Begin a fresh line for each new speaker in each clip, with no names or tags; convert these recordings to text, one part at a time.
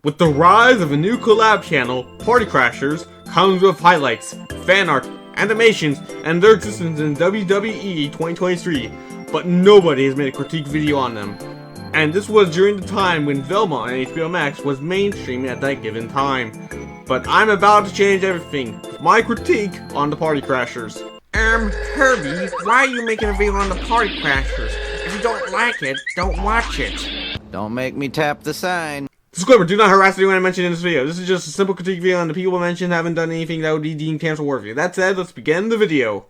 With the rise of a new collab channel, Party Crashers comes with highlights, fan art, animations, and their existence in WWE 2023, but nobody has made a critique video on them. And this was during the time when Velma on HBO Max was mainstream at that given time. But I'm about to change everything with my critique on the Party Crashers.
Kirby, why are you making a video on the Party Crashers? If you don't like it, don't watch it.
Don't make me tap the sign.
Disclaimer, do not harass anyone I mentioned in this video. This is just a simple critique video on the people mentioned haven't done anything that would be deemed cancel worthy. That said, let's begin the video.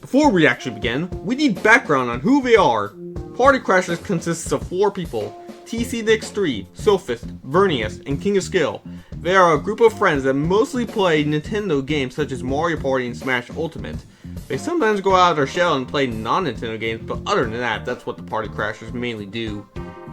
Before we actually begin, we need background on who they are. Party Crashers consists of 4 people: TC-Nix3, Sophist, Vernius, and King of Skill. They are a group of friends that mostly play Nintendo games such as Mario Party and Smash Ultimate. They sometimes go out of their shell and play non-Nintendo games, but other than that, that's what the Party Crashers mainly do.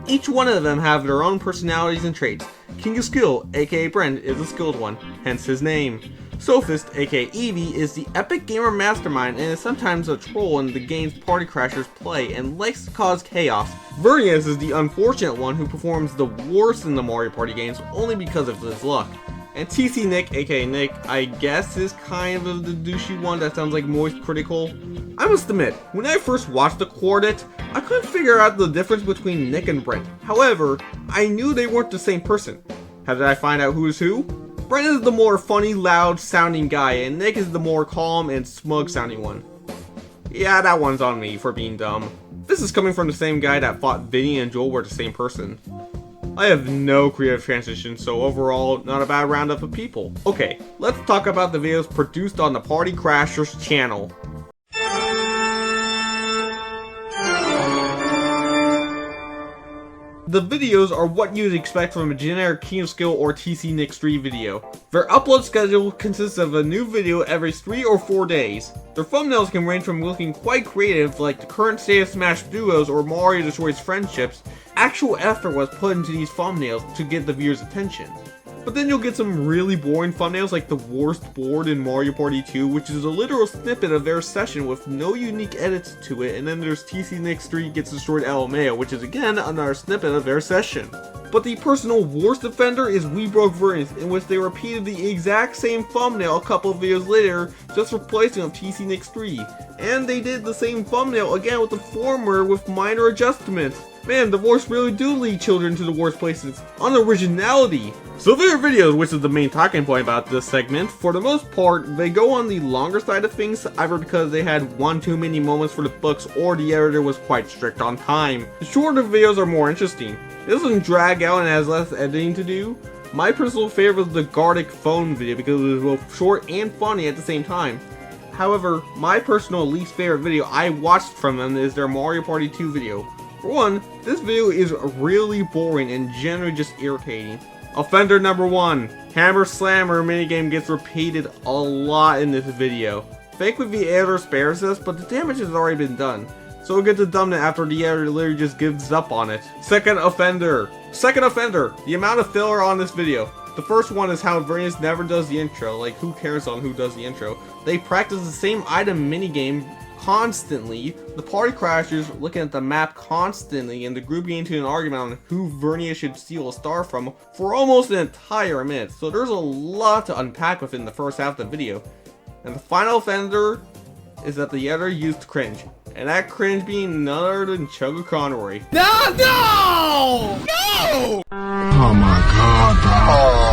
Each one of them have their own personalities and traits. King of Skill, aka Brent, is the skilled one, hence his name. Sophist, aka Evie, is the epic gamer mastermind and is sometimes a troll in the games Party Crashers play and likes to cause chaos. Vernius is the unfortunate one who performs the worst in the Mario Party games only because of his luck. And TC-Nick, aka Nick, I guess is kind of the douchey one that sounds like moist critical. I must admit, when I first watched the quartet, I couldn't figure out the difference between Nick and Brent. However, I knew they weren't the same person. How did I find out who is who? Brent is the more funny, loud sounding guy, and Nick is the more calm and smug sounding one. Yeah, that one's on me for being dumb. This is coming from the same guy that thought Vinny and Joel were the same person. I have no creative transition, so overall, not a bad roundup of people. Okay, let's talk about the videos produced on the Party Crashers channel. The videos are what you'd expect from a generic King of Skill or TC-Nix3 video. Their upload schedule consists of a new video every 3 or 4 days. Their thumbnails can range from looking quite creative, like the current state of Smash duos or Mario destroys friendships. Actual effort was put into these thumbnails to get the viewer's attention. But then you'll get some really boring thumbnails like the worst board in Mario Party 2, which is a literal snippet of their session with no unique edits to it, and then there's TC-Nix3 gets destroyed LMAO, which is again another snippet of their session. But the personal worst offender is We Broke Vernius, in which they repeated the exact same thumbnail a couple of videos later, just replacing it with TC-Nix3. And they did the same thumbnail again with the former with minor adjustments. Man, divorce really do lead children to the worst places. Unoriginality! So their videos, which is the main talking point about this segment, for the most part, they go on the longer side of things, either because they had one too many moments for the books or the editor was quite strict on time. The shorter videos are more interesting. It doesn't drag out and has less editing to do. My personal favorite was the Gardic phone video because it was both short and funny at the same time. However, my personal least favorite video I watched from them is their Mario Party 2 video. For one, this video is really boring and generally just irritating. Offender number 1, Hammer Slammer minigame gets repeated a lot in this video. Thankfully the editor spares us, but the damage has already been done. So we'll get to dumbing it after the editor literally just gives up on it. Second offender, the amount of filler on this video. The first one is how Vernius never does the intro, like who cares on who does the intro. They practice the same item minigame constantly, the Party Crashers looking at the map constantly, and the group getting into an argument on who Vernius should steal a star from for almost an entire minute. So there's a lot to unpack within the first half of the video. And the final offender is that the editor used cringe. And that cringe being none other than Chugga Conroy.
No!
Oh my god, bro.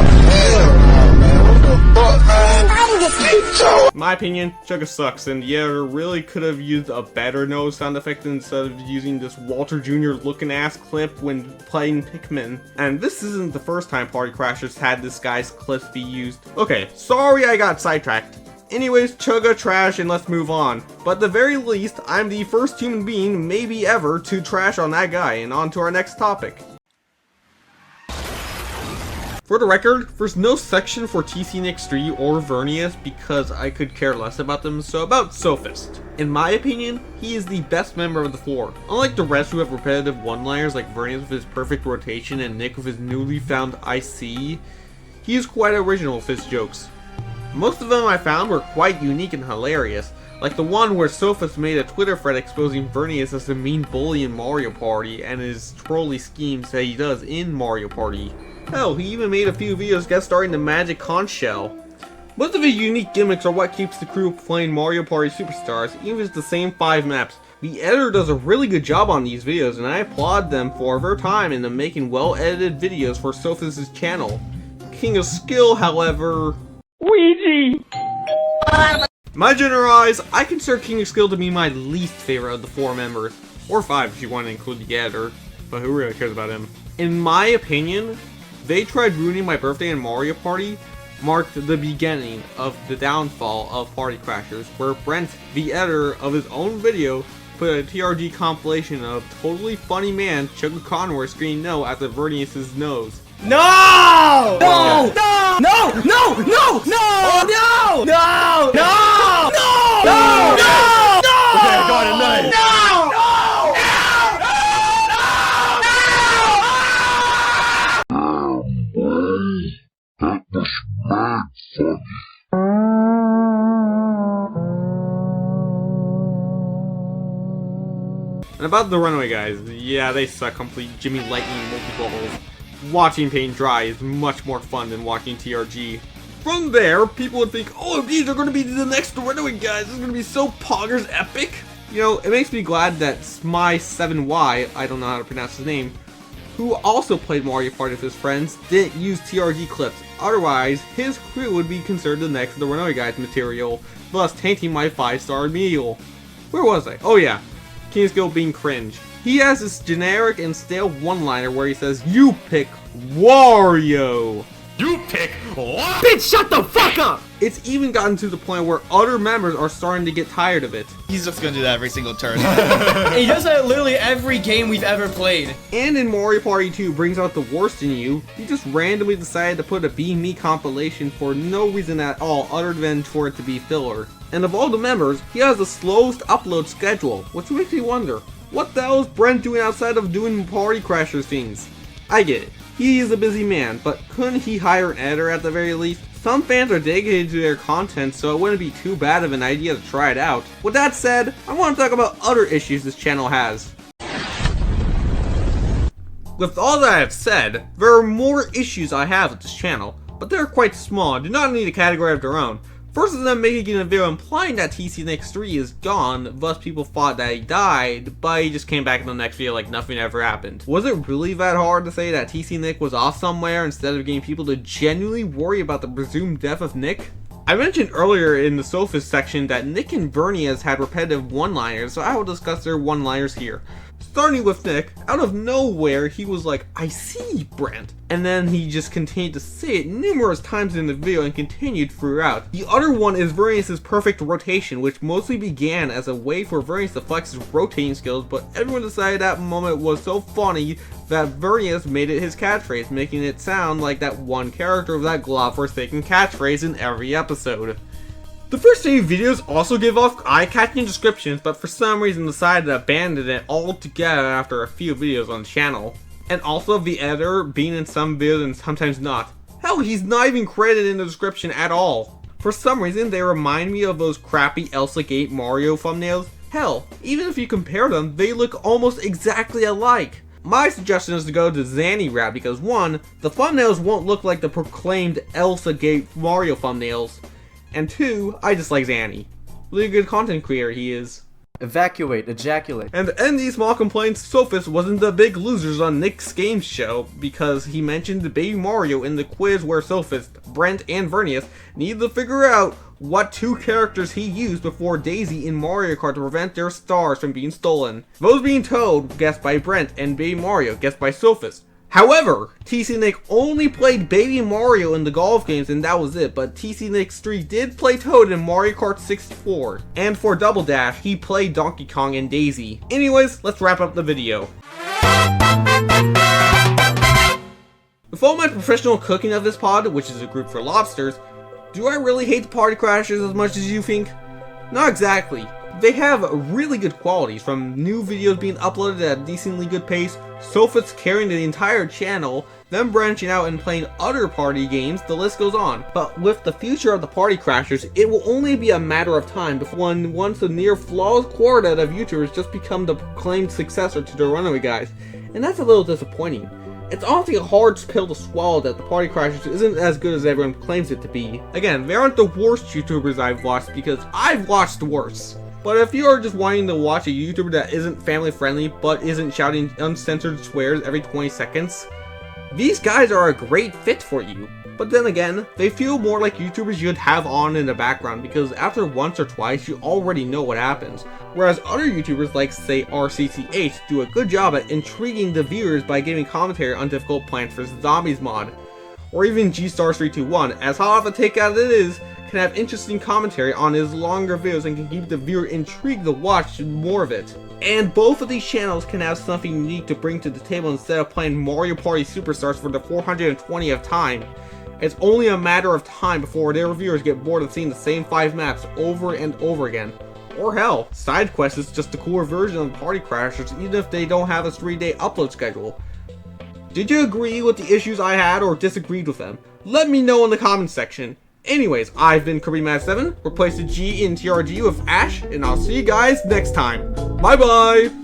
In my opinion, Chugga sucks, and the editor really could have used a better nose sound effect instead of using this Walter Jr. looking ass clip when playing Pikmin. And this isn't the first time Party Crashers had this guy's clips be used. Okay, sorry I got sidetracked. Anyways, Chugga trash and let's move on. But at the very least, I'm the first human being, maybe ever, to trash on that guy, and on to our next topic. For the record, there's no section for TC-Nix3 or Vernius because I could care less about them, so about Sophist. In my opinion, he is the best member of the 4. Unlike the rest who have repetitive one-liners like Vernius with his perfect rotation and Nick with his newly found IC, he is quite original with his jokes. Most of them I found were quite unique and hilarious, Like the one where Sophist made a Twitter thread exposing Vernius as the mean bully in Mario Party and his trolly schemes that he does in Mario Party. Hell, he even made a few videos guest starring the Magic Conch Shell. Most of his unique gimmicks are what keeps the crew playing Mario Party Superstars, even if it's the same 5 maps. The editor does a really good job on these videos, and I applaud them for their time in making well-edited videos for Sophist's channel. King of Skill, however... Ouija! My general eyes, I consider King of Skill to be my least favorite of the 4 members. Or 5 if you want to include the editor, but who really cares about him? In my opinion, they tried ruining my birthday in Mario Party, marked the beginning of the downfall of Party Crashers, where Brent, the editor of his own video, put a TRG compilation of totally funny man Chuck Conroy screaming no at the Vernius' nose.
No! No! No! No! No! No! No! No! No! No! No! No! No! Okay, I got it. Nice.
That was mad funny.
And about the Runaway guys, yeah, they suck complete Jimmy Lightning multi-balls. Watching paint dry is much more fun than watching TRG. From there, people would think, oh, these are going to be the next Runaway guys, this is going to be so poggers epic. You know, it makes me glad that Smy7Y, I don't know how to pronounce his name, who also played Mario Party with his friends, didn't use TRG clips. Otherwise, his crew would be considered the next The Runaway Guys material, thus tainting my 5-star meal. Where was I? Oh yeah, King of Skill being cringe. He has this generic and stale one-liner where he says, "You pick Wario."
You pick what? Bitch, shut the fuck up!
It's even gotten to the point where other members are starting to get tired of it.
He's just gonna do that every single turn.
He does that literally every game we've ever played.
And in Mario Party 2 brings out the worst in you, he just randomly decided to put a Be Me compilation for no reason at all other than for it to be filler. And of all the members, he has the slowest upload schedule, which makes me wonder, what the hell is Brent doing outside of doing Party Crashers things? I get it, he is a busy man, but couldn't he hire an editor at the very least? Some fans are dedicated to their content, so it wouldn't be too bad of an idea to try it out. With that said, I want to talk about other issues this channel has. With all that I've said, there are more issues I have with this channel, but they're quite small and do not need a category of their own. First of them making a video implying that TC Nick's 3 is gone, thus people thought that he died, but he just came back in the next video like nothing ever happened. Was it really that hard to say that TC Nick was off somewhere instead of getting people to genuinely worry about the presumed death of Nick? I mentioned earlier in the Sophist section that Nick and Vernius had repetitive one-liners, so I will discuss their one-liners here. Starting with Nick, out of nowhere, he was like, "I see, Brent." And then he just continued to say it numerous times in the video and continued throughout. The other one is Vernius' perfect rotation, which mostly began as a way for Vernius to flex his rotating skills, but everyone decided that moment was so funny that Vernius made it his catchphrase, making it sound like that one character of that godforsaken catchphrase in every episode. The first 8 videos also give off eye-catching descriptions, but for some reason decided to abandon it altogether after a few videos on the channel. And also the editor being in some videos and sometimes not. Hell, he's not even credited in the description at all. For some reason, they remind me of those crappy Elsa Gate Mario thumbnails. Hell, even if you compare them, they look almost exactly alike. My suggestion is to go to Zanny Rap because 1, the thumbnails won't look like the proclaimed Elsa Gate Mario thumbnails. And 2, I just like Zanny. Really good content creator he is.
Evacuate, ejaculate.
And to end these small complaints, Sophist wasn't the big losers on Nick's game show because he mentioned the Baby Mario in the quiz where Sophist, Brent, and Vernius needed to figure out what 2 characters he used before Daisy in Mario Kart to prevent their stars from being stolen. Those being told, guessed by Brent, and Baby Mario, guessed by Sophist. However, TC Nick only played Baby Mario in the golf games and that was it, but TC Nick's 3 did play Toad in Mario Kart 64. And for Double Dash, he played Donkey Kong and Daisy. Anyways, let's wrap up the video. With all my professional cooking of this pod, which is a group for lobsters, do I really hate the Party Crashers as much as you think? Not exactly. They have really good qualities, from new videos being uploaded at a decently good pace, Sophist carrying the entire channel, them branching out and playing other party games, the list goes on. But with the future of the Party Crashers, it will only be a matter of time before once the near flawless quartet of YouTubers just become the claimed successor to the Runaway Guys, and that's a little disappointing. It's honestly a hard pill to swallow that the Party Crashers isn't as good as everyone claims it to be. Again, they aren't the worst YouTubers I've watched, because I've watched worse. But if you are just wanting to watch a YouTuber that isn't family friendly but isn't shouting uncensored swears every 20 seconds, these guys are a great fit for you. But then again, they feel more like YouTubers you'd have on in the background, because after once or twice you already know what happens. Whereas other YouTubers like say RCCH do a good job at intriguing the viewers by giving commentary on difficult Plants vs Zombies mod. Or even G-Stars321, as hot off a take as it is, can have interesting commentary on his longer videos and can keep the viewer intrigued to watch more of it. And both of these channels can have something unique to bring to the table instead of playing Mario Party Superstars for the 420th time. It's only a matter of time before their viewers get bored of seeing the same 5 maps over and over again. Or hell, Side Quest is just a cooler version of Party Crashers even if they don't have a 3-day upload schedule. Did you agree with the issues I had or disagreed with them? Let me know in the comments section. Anyways, I've been Kirby7, replace the G in TRG with Ash, and I'll see you guys next time. Bye bye!